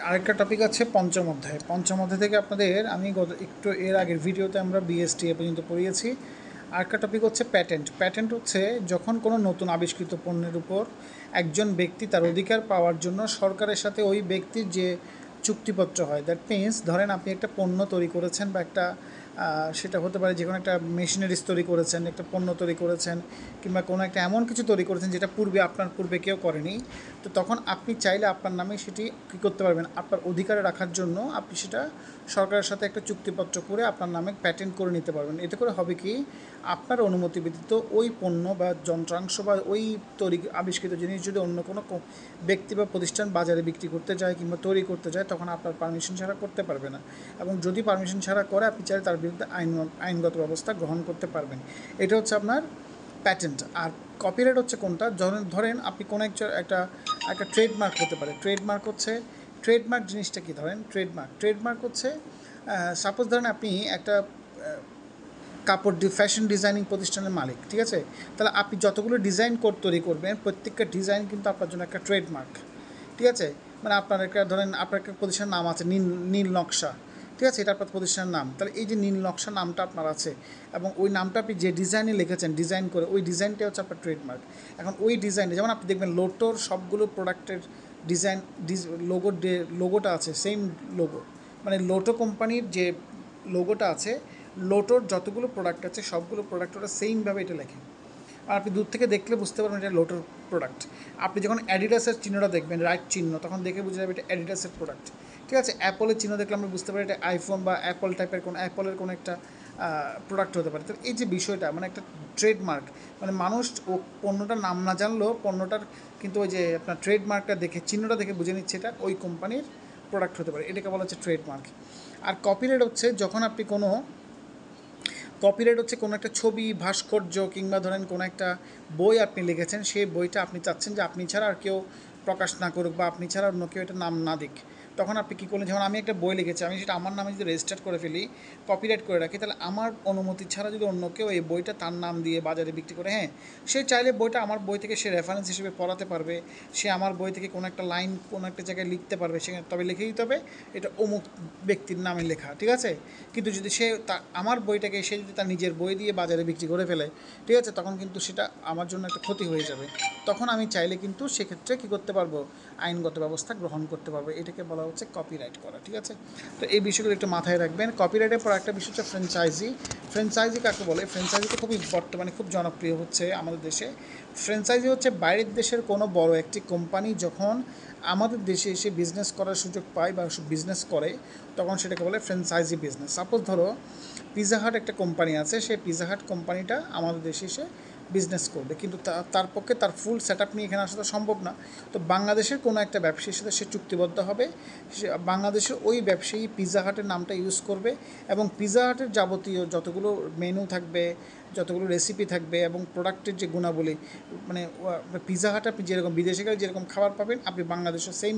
আরেকটা টপিক আছে পঞ্চম অধ্যায়। পঞ্চম অধ্যায় থেকে আপনাদের আমি একটু এর আগের ভিডিওতে আমরা বিএসটি এ পর্যন্ত পড়িয়েছি। আরেকটা টপিক হচ্ছে প্যাটেন্ট। প্যাটেন্ট হচ্ছে যখন কোনো নতুন আবিষ্কৃত পণ্যের উপর একজন ব্যক্তি তার অধিকার পাওয়ার জন্য সরকারের সাথে ওই ব্যক্তির যে চুক্তিপত্র হয়, দ্যাট মিনস ধরেন আপনি একটা পণ্য তৈরি করেছেন বা একটা সেটা হতে পারে যে কোনো একটা মেশিনারিজ তৈরি করেছেন, একটা পণ্য তৈরি করেছেন, কিংবা কোনো একটা এমন কিছু তৈরি করেছেন যেটা আপনার পূর্বে কেউ করেনি। তো তখন আপনি চাইলে আপনার নামে সেটি কী করতে পারবেন, আপনার অধিকারে রাখার জন্য আপনি সেটা সরকারের সাথে একটা চুক্তিপত্র করে আপনার নামে প্যাটেন্ট করে নিতে পারবেন। এতে করে হবে কি, আপনার অনুমতি ব্যতীত ওই পণ্য বা যন্ত্রাংশ বা ওই তৈরি আবিষ্কৃত জিনিস যদি অন্য কোনো ব্যক্তি বা প্রতিষ্ঠান বাজারে বিক্রি করতে যায় কিংবা তৈরি করতে যায়, তখন আপনার পারমিশন ছাড়া করতে পারবে না। এবং যদি পারমিশন ছাড়া করে, আপনি চাইলে তার বিরুদ্ধে আইনগত ব্যবস্থা গ্রহণ করতে পারবেন। এটা হচ্ছে আপনার প্যাটেন্ট। আর কপিরাইট হচ্ছে কোনটা, ধরেন আপনি কোনো একটা একটা ট্রেডমার্ক হতে পারে। ট্রেডমার্ক জিনিসটা কি, ধরেন ট্রেডমার্ক হচ্ছে সাপোজ ধরেন আপনি একটা ফ্যাশন ডিজাইনিং প্রতিষ্ঠানের মালিক, ঠিক আছে? তাহলে আপনি যতগুলো ডিজাইন তৈরি করবেন, প্রত্যেকটা ডিজাইন কিন্তু আপনার জন্য একটা ট্রেডমার্ক, ঠিক আছে? মানে আপনার একটা ধরেন আপনার একটা প্রতিষ্ঠানের নাম আছে নীল নকশা, ঠিক আছে? এটা আপনার প্রতিষ্ঠানের নাম। তাহলে এই যে নীল নকশা নামটা আপনার আছে এবং ওই নামটা আপনি যে ডিজাইনে লিখেছেন, ডিজাইন করে, ওই ডিজাইনটাই হচ্ছে আপনার ট্রেডমার্ক। এখন ওই ডিজাইনে যেমন আপনি দেখবেন লোটোর সবগুলো প্রোডাক্টের ডিজাইন লোগোটা আছে সেম লোগো, মানে লোটো কোম্পানির যে লোগোটা আছে, লোটোর যতগুলো প্রোডাক্ট আছে সবগুলো প্রোডাক্ট ওরা সেমভাবে এটা লেখে। আর আপনি দূর থেকে দেখলে বুঝতে পারবেন এটা লোটোর প্রোডাক্ট। আপনি যখন অ্যাডিডাসের চিহ্নটা দেখবেন, রাইট চিহ্ন, তখন দেখে বুঝে যাবে এটা অ্যাডিডাসের প্রোডাক্ট, ঠিক আছে? অ্যাপলের চিহ্ন দেখলে আমরা বুঝতে পারি এটা আইফোন বা অ্যাপলের কোনো একটা প্রোডাক্ট হতে পারে। তো এই যে বিষয়টা, মানে একটা ট্রেডমার্ক, মানে মানুষ ও পণ্যটার নাম না জানলেও পণ্যটার কিন্তু ওই যে আপনার ট্রেডমার্কটা দেখে, চিহ্নটা দেখে বুঝে নিচ্ছে এটা ওই কোম্পানির প্রোডাক্ট হতে পারে। এটাকে বলা হচ্ছে ট্রেডমার্ক। আর কপিরাইট হচ্ছে যখন আপনি কপিরাইট হচ্ছে কোনো একটা ছবি, ভাস্কর্য কিংবা ধরেন কোনো একটা বই আপনি লিখেছেন, সেই বইটা আপনি চাচ্ছেন যে আপনি ছাড়া আর কেউ প্রকাশ না করুক বা আপনি ছাড়া অন্য কেউ এটা নাম না দিক। তখন আপনি কী করলেন, যেমন আমি একটা বই লিখেছি, আমি সেটা আমার নামে যদি রেজিস্টার করে ফেলি, কপিরাইট করে রাখি, তাহলে আমার অনুমতি ছাড়া যদি অন্য কেউ এই বইটা তার নাম দিয়ে বাজারে বিক্রি করে, হ্যাঁ, সে চাইলে বইটা আমার বই থেকে সে রেফারেন্স হিসেবে পড়াতে পারবে, সে আমার বই থেকে কোনো একটা লাইন কোনো একটা জায়গায় লিখতে পারবে, সেখানে তবে লিখে দিতে হবে এটা অমুক ব্যক্তির নামে লেখা, ঠিক আছে? কিন্তু যদি সে আমার বইটাকে সে যদি তার নিজের বই দিয়ে বাজারে বিক্রি করে ফেলে, ঠিক আছে, তখন কিন্তু সেটা আমার জন্য একটা ক্ষতি হয়ে যাবে। তখন আমি চাইলে কিন্তু সেক্ষেত্রে কী করতে পারবো, আইনগত ব্যবস্থা গ্রহণ করতে পারবো। এটাকে বলা হচ্ছে কপিরাইট করা, ঠিক আছে? তো এই বিষয়গুলো একটু মাথায় রাখবেন। কপিরাইটের পর একটা বিষয় হচ্ছে ফ্র্যাঞ্চাইজি কাকে বলে? ফ্র্যাঞ্চাইজি তো খুবই বর্তমানে খুব জনপ্রিয় হচ্ছে আমাদের দেশে। ফ্র্যাঞ্চাইজি হচ্ছে বাইরের দেশের কোনো বড় একটি কোম্পানি যখন আমাদের দেশে এসে বিজনেস করার সুযোগ পায় বা বিজনেস করে, তখন সেটাকে বলে ফ্র্যাঞ্চাইজি বিজনেস। সাপোজ ধরো পিৎজা হাট একটা কোম্পানি আছে, সেই পিৎজা হাট কোম্পানিটা আমাদের দেশে এসে বিজনেস করবে, কিন্তু তার পক্ষে তার ফুল সেট আপ নিয়ে এখানে আসা তো সম্ভব না। তো বাংলাদেশের কোনো একটা ব্যবসায়ীর সাথে সে চুক্তিবদ্ধ হবে, সে বাংলাদেশের ওই ব্যবসায়ী পিৎজা হাটের নামটা ইউজ করবে এবং পিৎজা হাটের যাবতীয় যতগুলো মেনু থাকবে, যতগুলো রেসিপি থাকবে এবং প্রোডাক্টের যে গুণাবলী, মানে পিৎজা হাট আপনি যেরকম বিদেশে গেলে যেরকম খাবার পাবেন, আপনি বাংলাদেশের সেম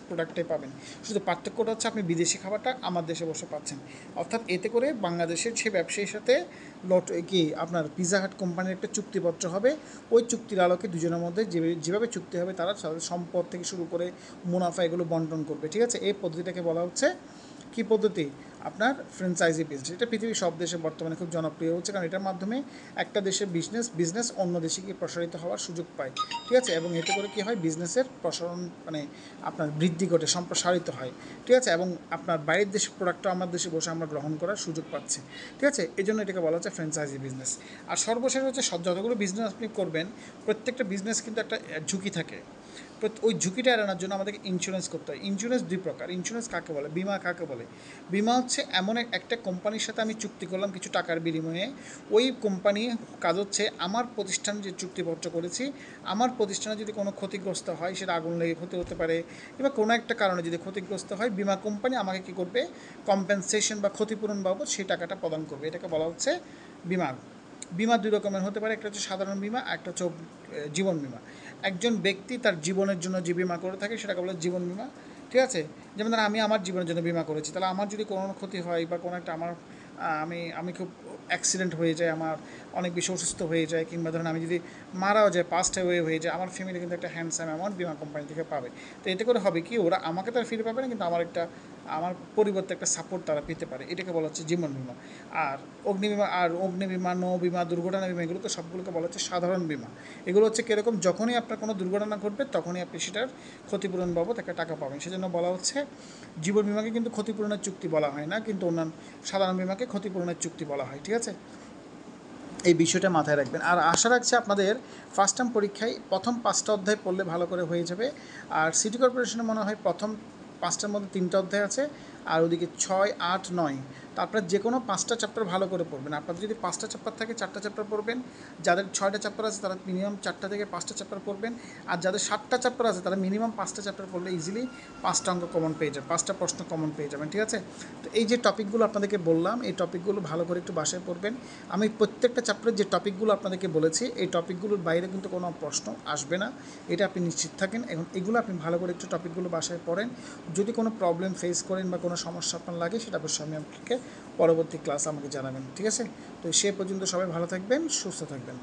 প্রোডাক্টটাই পাবেন। শুধু পার্থক্যটা হচ্ছে আপনি বিদেশি খাবারটা আমার দেশে বসে পাচ্ছেন। অর্থাৎ এতে করে বাংলাদেশের সে ব্যবসায়ীর সাথে আপনার পিৎজা হাট কোম্পানির একটা চুক্তিপত্র হবে। ওই চুক্তির আলোকে দুজনের মধ্যে যেভাবে চুক্তি হবে, তারা সম্পদ থেকে শুরু করে মুনাফা এগুলো বন্টন করবে, ঠিক আছে? এই পদ্ধতিটাকে বলা হচ্ছে কী পদ্ধতি? আপনার ফ্র্যাঞ্চাইজি বিজনেস। এটা পৃথিবীর সব দেশে বর্তমানে খুব জনপ্রিয় হচ্ছে, কারণ এটার মাধ্যমে একটা দেশের বিজনেস অন্য দেশে গিয়ে প্রসারিত হওয়ার সুযোগ পায়, ঠিক আছে? এবং এতে করে কী হয়, বিজনেসের প্রসারণ মানে আপনার বৃদ্ধি ঘটে, সম্প্রসারিত হয়, ঠিক আছে? এবং আপনার বাইরের দেশের প্রোডাক্টটা আমার দেশে বসে আমরা গ্রহণ করার সুযোগ পাচ্ছি, ঠিক আছে? এই জন্য এটাকে বলা হচ্ছে ফ্র্যাঞ্চাইজি বিজনেস। আর সর্বশেষ হচ্ছে যতগুলো বিজনেস আপনি করবেন, প্রত্যেকটা বিজনেস কিন্তু একটা ঝুঁকি থাকে। ওই ঝুঁকিটা এড়ানোর জন্য আমাদেরকে ইন্স্যুরেন্স করতে হয়। ইন্স্যুরেন্স দুই প্রকার। ইন্স্যুরেন্স কাকে বলে? বিমা কাকে বলে? বিমা হচ্ছে এমন একটা কোম্পানির সাথে আমি চুক্তি করলাম কিছু টাকার বিনিময়ে। ওই কোম্পানি কাজ হচ্ছে আমার প্রতিষ্ঠান যে চুক্তিপত্র করেছি, আমার প্রতিষ্ঠানে যদি কোনো ক্ষতিগ্রস্ত হয়, সেটা আগুন লেগে ক্ষতি হতে পারে কিংবা কোনো একটা কারণে যদি ক্ষতিগ্রস্ত হয়, বিমা কোম্পানি আমাকে কী করবে, কম্পেনসেশন বা ক্ষতিপূরণ বাবদ সেই টাকাটা প্রদান করবে। এটাকে বলা হচ্ছে বিমা। বিমা দুই রকমের হতে পারে, একটা হচ্ছে সাধারণ বিমা, একটা হচ্ছে জীবন বিমা। একজন ব্যক্তি তার জীবনের জন্য যে বিমা করে থাকে সেটাকে বলে জীবন বিমা, ঠিক আছে? যেমন ধরুন আমি আমার জীবনের জন্য বিমা করেছি, তাহলে আমার যদি কোনো ক্ষতি হয় বা কোনো একটা আমি খুব অ্যাক্সিডেন্ট হয়ে যায়, আমার অনেক বেশি অসুস্থ হয়ে যায়, কিংবা ধরেন আমি যদি মারাও যায়, পাস্ট অ্যাওয়ে হয়ে যায়, আমার ফ্যামিলি কিন্তু একটা হ্যান্ডসাম অ্যামাউন্ট বিমা কোম্পানি থেকে পাবে। তো এতে করে হবে কি, ওরা আমাকে তো আর ফিরে পাবে না, কিন্তু আমার পরিবর্তে একটা সাপোর্ট তারা পেতে পারে। এটাকে বলা হচ্ছে জীবন বিমা। আর অগ্নি বিমা, নৌ বিমা, দুর্ঘটনা বিমা, এগুলো তো সবগুলোকে বলা হচ্ছে সাধারণ বিমা। এগুলো হচ্ছে কীরকম, যখনই আপনার কোনো দুর্ঘটনা ঘটবে তখনই আপনি সেটার ক্ষতিপূরণ বাবদ একটা টাকা পাবেন। সেজন্য বলা হচ্ছে জীবন বিমাকে কিন্তু ক্ষতিপূরণের চুক্তি বলা হয় না, কিন্তু অন্যান্য সাধারণ বিমাকে ক্ষতিপূরণের চুক্তি বলা হয়। ঠিক আছে, এই বিষয়টা মাথায় রাখবেন। আর আশা রাখছি আপনাদের ফার্স্ট টার্ম পরীক্ষায় প্রথম 5টা অধ্যায় পড়লে ভালো করে হয়ে যাবে। আর সিটি কর্পোরেশনে মনে হয় প্রথম 5টার মধ্যে 3টা অধ্যায় আছে, আর ওদিকে 6, 8, 9, তারপরে যে কোনো 5টা চ্যাপ্টার ভালো করে পড়বেন। আপনাদের যদি 5টা চ্যাপ্টার থাকে 4টা চ্যাপ্টার পড়বেন, যাদের 6টা চ্যাপ্টার আছে তারা মিনিমাম 4টা থেকে 5টা চ্যাপ্টার পড়বেন, আর যাদের 7টা চ্যাপ্টার আছে তারা মিনিমাম 5টা চ্যাপ্টার পড়লে ইজিলি 5টা অঙ্ক কমন পেয়ে যাবেন, 5টা প্রশ্ন কমন পেয়ে যাবেন। ঠিক আছে, তো এই যে টপিকগুলো আপনাদেরকে বললাম, এই টপিকগুলো ভালো করে একটু বাসায় পড়বেন। আমি প্রত্যেকটা চ্যাপ্টারের যে টপিকগুলো আপনাদেরকে বলেছি, এই টপিকগুলোর বাইরে কিন্তু কোনো প্রশ্ন আসবে না, এটা আপনি নিশ্চিত থাকেন। এখন এগুলো আপনি ভালো করে একটু টপিকগুলো বাসায় পড়েন। যদি কোনো প্রবলেম ফেস করেন বা কোনো সমস্যা আপনার লাগে, সেটা অবশ্যই আমি আপনাকে পরবর্তী ক্লাস আমাকে জানাবেন। ঠিক আছে, তো সে পর্যন্ত সবাই ভালো থাকবেন, সুস্থ থাকবেন।